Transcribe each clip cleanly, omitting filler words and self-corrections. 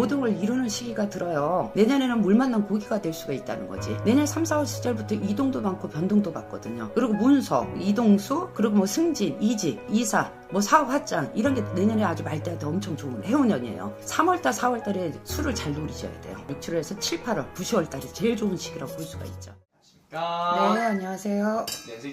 모든 걸 이루는 시기가 들어요. 내년에는 물 만난 고기가 될 수가 있다는 거지. 내년 3, 4월 시절부터 이동도 많고 변동도 많거든요. 그리고 문서, 이동수, 그리고 뭐 승진, 이직, 이사, 뭐 사업 확장 이런 게 내년에 아주 말대한테 엄청 좋은 해운년이에요. 3월달, 4월달에 수를 잘 노리셔야 돼요. 6, 7월에서 7, 8월, 9, 10월달이 제일 좋은 시기라고 볼 수가 있죠. 네, 안녕하세요. 네, 그래서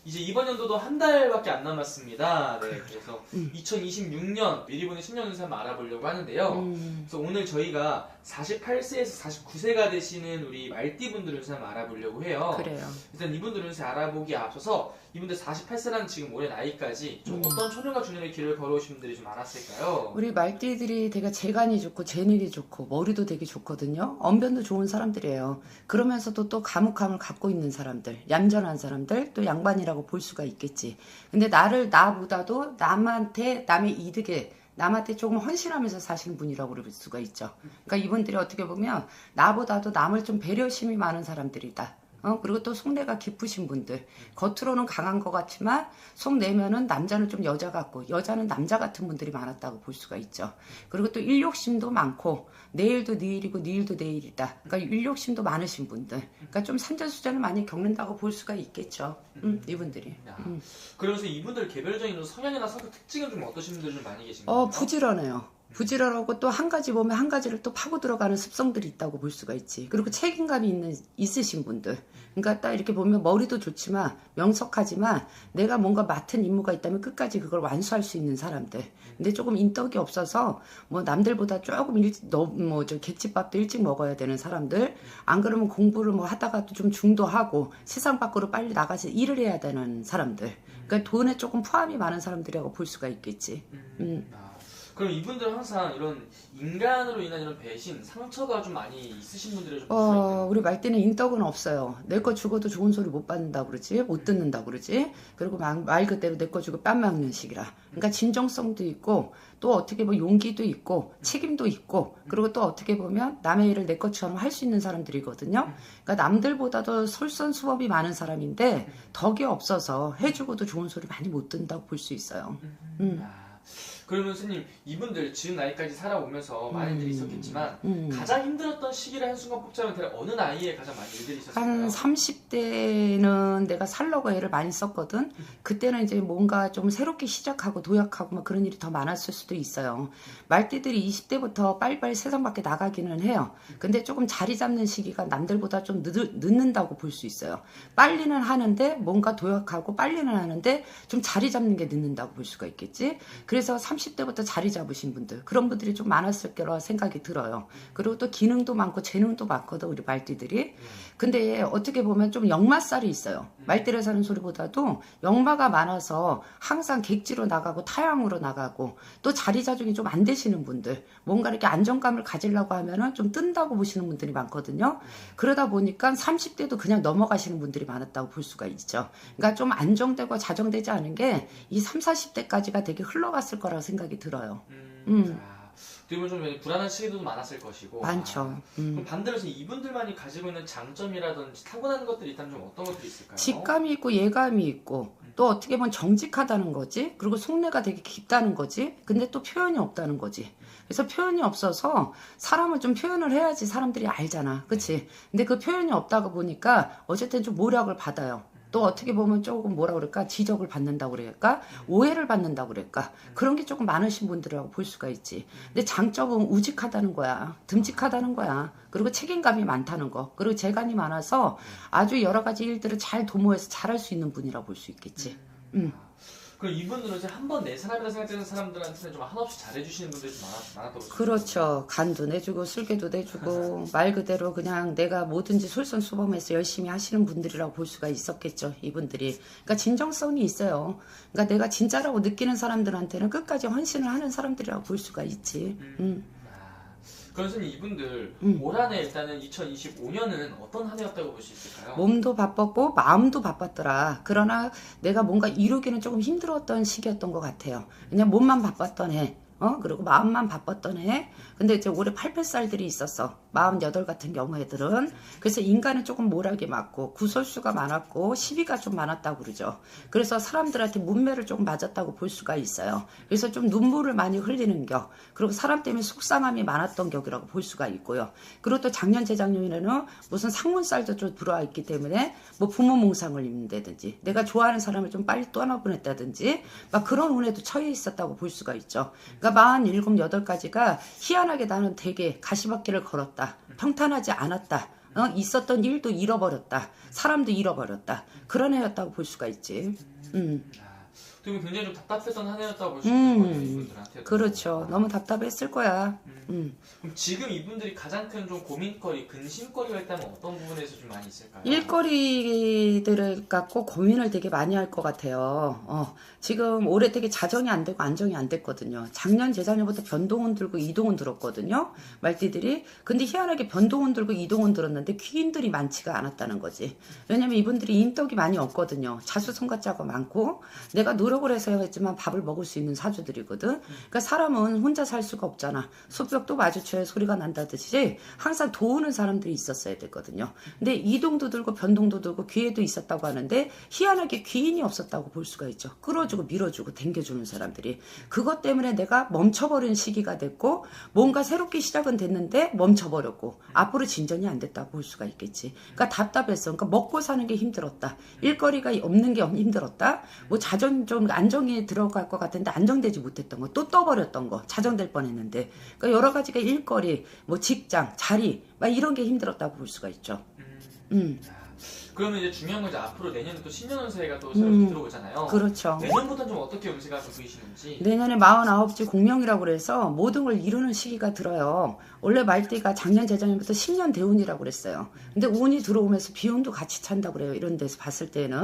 이제 이번 연도도 한 달밖에 안 남았습니다. 네, 그래서 2026년 미리 보는 신년운세 한번 알아보려고 하는데요. 그래서 오늘 저희가 48세에서 49세가 되시는 우리 말띠분들 운세 한번 알아보려고 해요. 그래요. 일단 이분들 운세 알아보기에 앞서서 이분들 48세라는 지금 올해 나이까지 좀 어떤 초년과 중년의 길을 걸어오신 분들이 좀 많았을까요? 우리 말띠들이 되게 재간이 좋고 재능이 좋고 머리도 되게 좋거든요. 언변도 좋은 사람들이에요. 그러면서도 또 가묵함을 갖고 있는 사람들, 얌전한 사람들, 또 양반이라고 볼 수가 있겠지. 근데 나보다도 남한테 남의 이득에 남한테 조금 헌신하면서 사시는 분이라고 볼 수가 있죠. 그러니까 이분들이 어떻게 보면 나보다도 남을 좀 배려심이 많은 사람들이다. 그리고 또 속내가 깊으신 분들. 겉으로는 강한 것 같지만 속 내면은 남자는 좀 여자 같고 여자는 남자 같은 분들이 많았다고 볼 수가 있죠. 그리고 또 일욕심도 많고 내일도 내일이고 내일도 내일이다. 그러니까 일욕심도 많으신 분들. 그러니까 좀 산전수전을 많이 겪는다고 볼 수가 있겠죠. 이분들이. 그러면서 이분들 개별적인 성향이나 성격 특징은 좀 어떠신 분들이 좀 많이 계신가요? 부지런해요. 부지런하고 또 한 가지 보면 한 가지를 또 파고 들어가는 습성들이 있다고 볼 수가 있지. 그리고 책임감이 있으신 분들. 그러니까 딱 이렇게 보면 머리도 좋지만 명석하지만 내가 뭔가 맡은 임무가 있다면 끝까지 그걸 완수할 수 있는 사람들. 근데 조금 인덕이 없어서 뭐 남들보다 조금 갯집밥도 일찍 먹어야 되는 사람들. 안 그러면 공부를 뭐 하다가도 좀 중도하고 세상 밖으로 빨리 나가서 일을 해야 되는 사람들. 그러니까 돈에 조금 포함이 많은 사람들이라고 볼 수가 있겠지. 그럼 이분들은 항상 이런 인간으로 인한 이런 배신, 상처가 좀 많이 있으신 분들이 좀 있어요? 우리 말띠는 인덕은 없어요. 내 거 죽어도 좋은 소리 못 받는다고 그러지, 못 듣는다고 그러지. 그리고 말 그대로 내 거 주고 뺨 맞는 식이라. 그러니까 진정성도 있고 또 어떻게 보면 용기도 있고 책임도 있고 그리고 또 어떻게 보면 남의 일을 내 것처럼 할 수 있는 사람들이거든요. 그러니까 남들보다도 솔선수범이 많은 사람인데 덕이 없어서 해주고도 좋은 소리 많이 못 듣는다고 볼 수 있어요. 그러면 스님 이분들 지금 나이까지 살아오면서 많은 일들이 있었겠지만 가장 힘들었던 시기를 한순간 뽑자면 대략 어느 나이에 가장 많이 일들이 있었을까요? 한 30대는 내가 살려고 애를 많이 썼거든. 그때는 이제 뭔가 좀 새롭게 시작하고 도약하고 막 그런 일이 더 많았을 수도 있어요. 말띠들이 20대부터 빨리빨리 세상 밖에 나가기는 해요. 근데 조금 자리 잡는 시기가 남들보다 좀 늦는다고 볼 수 있어요. 빨리는 하는데 뭔가 도약하고 빨리는 하는데 좀 자리 잡는 게 늦는다고 볼 수가 있겠지. 그래서 30대부터 자리 잡으신 분들 그런 분들이 좀 많았을 거라 생각이 들어요. 그리고 또 기능도 많고 재능도 많거든 우리 말띠들이. 근데 어떻게 보면 좀 역마살이 있어요. 말띠를 사는 소리보다도 역마가 많아서 항상 객지로 나가고 타향으로 나가고 또 자리 자중이 좀 안 되시는 분들 뭔가 이렇게 안정감을 가지려고 하면은 좀 뜬다고 보시는 분들이 많거든요. 그러다 보니까 30대도 그냥 넘어가시는 분들이 많았다고 볼 수가 있죠. 그러니까 좀 안정되고 자정되지 않은 게 이 3, 40대까지가 되게 흘러갔을 거라고 생각이 들어요. 그리고 좀 불안한 시기도 많았을 것이고 많죠. 그럼 반대로 이분들만이 가지고 있는 장점이라든지 타고나는 것들이 있다면 좀 어떤 것들이 있을까요? 직감이 있고 예감이 있고 또 어떻게 보면 정직하다는 거지. 그리고 속내가 되게 깊다는 거지. 근데 또 표현이 없다는 거지. 그래서 표현이 없어서 사람은 좀 표현을 해야지 사람들이 알잖아. 그치? 근데 그 표현이 없다고 보니까 어쨌든 좀 모략을 받아요. 또 어떻게 보면 조금 뭐라 그럴까 지적을 받는다고 그럴까 오해를 받는다고 그럴까 그런 게 조금 많으신 분들이라고 볼 수가 있지. 근데 장점은 우직하다는 거야. 듬직하다는 거야. 그리고 책임감이 많다는 거. 그리고 재간이 많아서 아주 여러 가지 일들을 잘 도모해서 잘할 수 있는 분이라고 볼 수 있겠지. 그럼 이분들은 이제 한 번 내 사람이라 생각되는 사람들한테는 좀 한없이 잘해주시는 분들이 좀 많았다고 보시죠? 그렇죠. 간도 내주고 술개도 내주고 말 그대로 그냥 내가 뭐든지 솔선수범해서 열심히 하시는 분들이라고 볼 수가 있었겠죠. 이분들이. 그러니까 진정성이 있어요. 그러니까 내가 진짜라고 느끼는 사람들한테는 끝까지 헌신을 하는 사람들이라고 볼 수가 있지. 그래서 이분들 올 한 해 일단은 2025년은 어떤 한 해였다고 볼 수 있을까요? 몸도 바빴고 마음도 바빴더라. 그러나 내가 뭔가 이루기는 조금 힘들었던 시기였던 것 같아요. 그냥 몸만 바빴던 해. 그리고 마음만 바빴던 해. 근데 이제 올해 88살들이 있었어. 48 같은 경우 애들은. 그래서 인간은 조금 모락이 많고, 구설수가 많았고, 시비가 좀 많았다고 그러죠. 그래서 사람들한테 문매를 조금 맞았다고 볼 수가 있어요. 그래서 좀 눈물을 많이 흘리는 격. 그리고 사람 때문에 속상함이 많았던 격이라고 볼 수가 있고요. 그리고 또 작년, 재작년에는 무슨 상문살도 좀 들어와 있기 때문에, 뭐 부모 몽상을 입는다든지, 내가 좋아하는 사람을 좀 빨리 떠나보냈다든지, 막 그런 운에도 처해 있었다고 볼 수가 있죠. 그러니까 47, 8가지가 희한하게 나는 되게 가시밭길을 걸었다. 평탄하지 않았다. 있었던 일도 잃어버렸다. 사람도 잃어버렸다. 그런 해였다고 볼 수가 있지. 어떻게 보면 굉장히 좀 답답했던 한 해였다고 볼 수 있는 거예요, 이분들한테. 그렇죠. 너무 답답했을 거야. 그럼 지금 이분들이 가장 큰 좀 고민거리, 근심거리가 있다면 어떤 부분에서 좀 많이 있을까요? 일거리들을 갖고 고민을 되게 많이 할 것 같아요. 지금 올해 되게 자정이 안 되고 안정이 안 됐거든요. 작년, 재작년부터 변동운 들고 이동운 들었거든요. 말띠들이. 근데 희한하게 변동운 들고 이동운 들었는데 귀인들이 많지가 않았다는 거지. 왜냐면 이분들이 인덕이 많이 없거든요. 자수성가자가 많고 내가 노력을 해서 했지만 밥을 먹을 수 있는 사주들이거든. 그러니까 사람은 혼자 살 수가 없잖아. 숲벽도 마주쳐야 소리가 난다듯이 항상 도우는 사람들이 있었어야 되거든요. 근데 이동도 들고 변동도 들고 기회도 있었다고 하는데 희한하게 귀인이 없었다고 볼 수가 있죠. 끌어주고 밀어주고 당겨주는 사람들이. 그것 때문에 내가 멈춰버린 시기가 됐고 뭔가 새롭게 시작은 됐는데 멈춰버렸고 앞으로 진전이 안 됐다고 볼 수가 있겠지. 그러니까 답답했어. 그러니까 먹고 사는 게 힘들었다. 일거리가 없는 게 힘들었다. 뭐 자전 좀 안정이 들어갈 것 같은데 안정되지 못했던 거, 또 떠버렸던 거, 자정될 뻔했는데, 그러니까 여러 가지가 일거리, 뭐 직장, 자리, 막 이런 게 힘들었다고 볼 수가 있죠. 그러면 이제 중요한 건 이제 앞으로 내년에 또 신년 운세가 또 새롭게 들어오잖아요. 그렇죠. 내년부터는 좀 어떻게 운세가 좀 보이시는지. 내년에 49지 공명이라고 그래서 모든 걸 이루는 시기가 들어요. 원래 말띠가 작년, 재작년부터 10년 대운이라고 그랬어요. 근데 운이 들어오면서 비운도 같이 찬다고 그래요. 이런 데서 봤을 때는.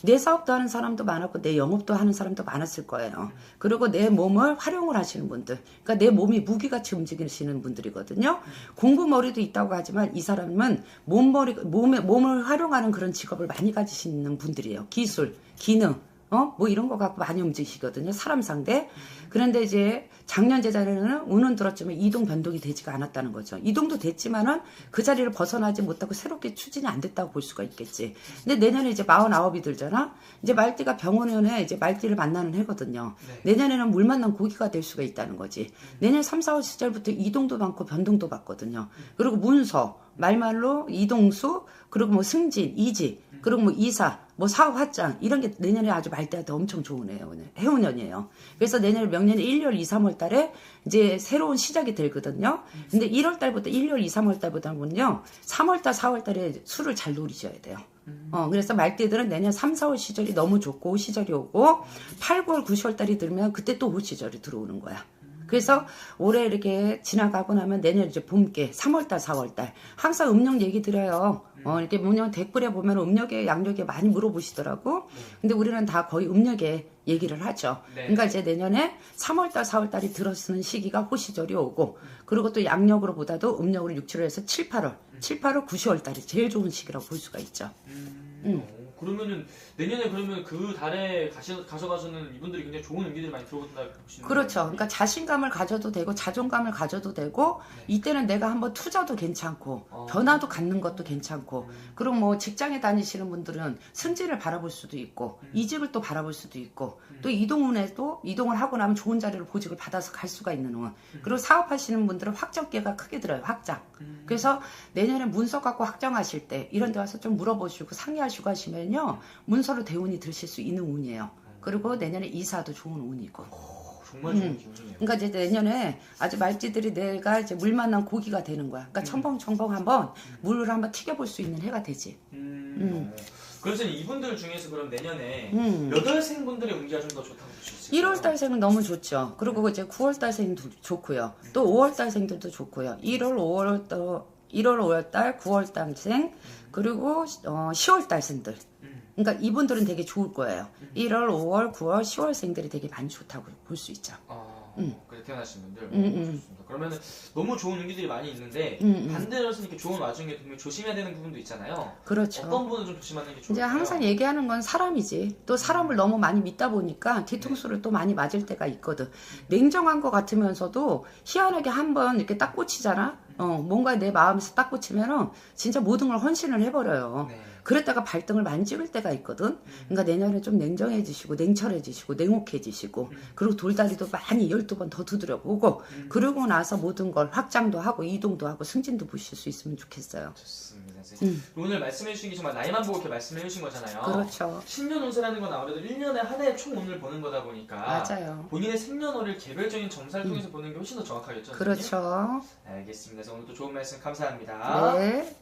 내 사업도 하는 사람도 많았고 내 영업도 하는 사람도 많았을 거예요. 그리고 내 몸을 활용을 하시는 분들. 그러니까 내 몸이 무기같이 움직이시는 분들이거든요. 공부머리도 있다고 하지만 이 사람은 몸을 활용하는 그런 직업을 많이 가지시는 분들이에요. 기술, 기능, 뭐 이런 거 갖고 많이 움직이시거든요. 사람 상대. 그런데 이제 작년, 재작년에는 운은 들었지만 이동 변동이 되지가 않았다는 거죠. 이동도 됐지만은 그 자리를 벗어나지 못하고 새롭게 추진이 안 됐다고 볼 수가 있겠지. 근데 내년에 이제 49이 들잖아. 이제 말띠가 병원에 이제 말띠를 만나는 해거든요. 내년에는 물 만난 고기가 될 수가 있다는 거지. 내년 3, 4월 시절부터 이동도 많고 변동도 받거든요. 그리고 문서, 말말로 이동수, 그리고 뭐 승진, 이직, 그리고 뭐 이사, 뭐 사업 확장 이런 게 내년에 아주 말띠한테 엄청 좋은 해운년이에요. 그래서 내년에 명년에 1월, 2, 3월 달에 이제 새로운 시작이 되거든요. 근데 1월 달부터 1월, 2, 3월 달보다는요. 3월 달, 4월 달에 술을 잘 노리셔야 돼요. 그래서 말띠들은 내년 3, 4월 시절이 너무 좋고 시절이 오고 8, 9월, 9, 10월 달이 들면 그때 또 올 시절이 들어오는 거야. 그래서 올해 이렇게 지나가고 나면 내년 이제 봄께 3월달, 4월달 항상 음력 얘기 드려요. 이렇게 뭐냐 댓글에 보면 음력에 양력에 많이 물어보시더라고. 근데 우리는 다 거의 음력에 얘기를 하죠. 그러니까 이제 내년에 3월달, 4월달이 들어서는 시기가 호시절이 오고 그리고 또 양력으로 보다도 음력으로 6, 7월에서 7, 8월, 7, 8월, 9, 10월달이 제일 좋은 시기라고 볼 수가 있죠. 그러면은 내년에 그러면 그 달에 가셔가서는 이분들이 굉장히 좋은 의미들이 많이 들어온다 보시는 그렇죠. 그러니까 자신감을 가져도 되고 자존감을 가져도 되고 이때는 내가 한번 투자도 괜찮고 변화도 갖는 것도 괜찮고 그리고 뭐 직장에 다니시는 분들은 승진을 바라볼 수도 있고 이직을 또 바라볼 수도 있고 또 이동운에도 이동을 하고 나면 좋은 자리로 보직을 받아서 갈 수가 있는 운. 그리고 사업하시는 분들은 확정기가 크게 들어요. 확장. 그래서 내년에 문서 갖고 확정하실 때 이런 데 와서 좀 물어보시고 상의하시고 하시면요. 문서로 대운이 드실 수 있는 운이에요. 그리고 내년에 이사도 좋은 운이고. 정말 좋은 기운이에요. 그러니까 이제 내년에 아주 말띠들이 내가 이제 물 만난 고기가 되는 거야. 그러니까 첨벙첨벙 한번 물을 한번 튀겨볼 수 있는 해가 되지. 그래서 이분들 중에서 그럼 내년에 몇 월생분들의 운기가 좀 더 좋다고 보실 수 있어요? 1월달생은 너무 좋죠. 그리고 이제 9월달생도 좋고요. 또 5월달생들도 좋고요. 1월, 5월달, 9월달생 그리고 10월달생들. 그러니까 이분들은 되게 좋을 거예요. 1월, 5월, 9월, 10월생들이 되게 많이 좋다고 볼 수 있죠. 그래서 태어나신 분들 좋습니다. 그러면 너무 좋은 운기들이 많이 있는데 반대로서 이렇게 좋은 와중에 분명히 조심해야 되는 부분도 있잖아요. 그렇죠. 어떤 부분은 좀 조심하는 게 이제 좋을까요? 항상 얘기하는 건 사람이지. 또 사람을 너무 많이 믿다 보니까 뒤통수를 또 많이 맞을 때가 있거든. 냉정한 것 같으면서도 희한하게 한번 이렇게 딱 꽂히잖아. 뭔가 내 마음에서 딱 꽂히면은 진짜 모든 걸 헌신을 해버려요. 네. 그랬다가 발등을 많이 찍을 때가 있거든. 그러니까 내년에 좀 냉정해지시고 냉철해지시고 냉혹해지시고 그리고 돌다리도 많이 12번 더 두드려보고 그러고 나서 모든 걸 확장도 하고 이동도 하고 승진도 보실 수 있으면 좋겠어요. 좋습니다. 선생님. 오늘 말씀해 주신 게 정말 나이만 보고 이렇게 말씀해 주신 거잖아요. 그렇죠. 신년 운세라는 건 아무래도 1년에 한 해 총 운을 보는 거다 보니까 맞아요. 본인의 생년월일 개별적인 점사를 통해서 보는 게 훨씬 더 정확하겠죠? 선생님? 그렇죠. 알겠습니다. 그래서 오늘 또 좋은 말씀 감사합니다. 네.